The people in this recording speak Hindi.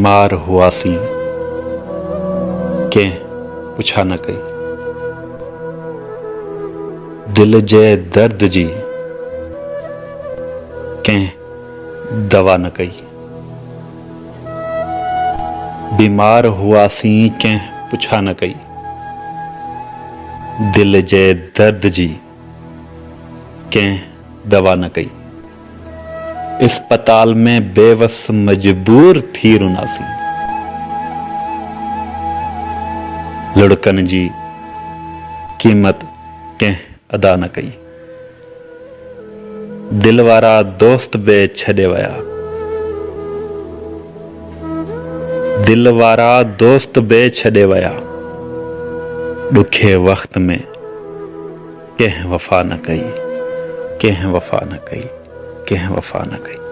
बीमार हुआसीं कंहिं पुछा न कई। दिल जे दर्द जी कंहिं दवा न कई। बीमार हुआसीं कंहिं पुछा न कई। दिल जे दर्द जी कंहिं दवा न कई। अस्पताल में बेवस मजबूर थी रुनासीं। लुड़कनि जी क़ीमत कंहिं अदा न कई। दिल वारा दोस्त बि छॾे विया। दिल वारा दोस्त बि छॾे विया। ॾुखे वक़्त में कंहिं वफ़ा न कई। कंहिं वफ़ा न कई। कंहिं वफ़ा न कई।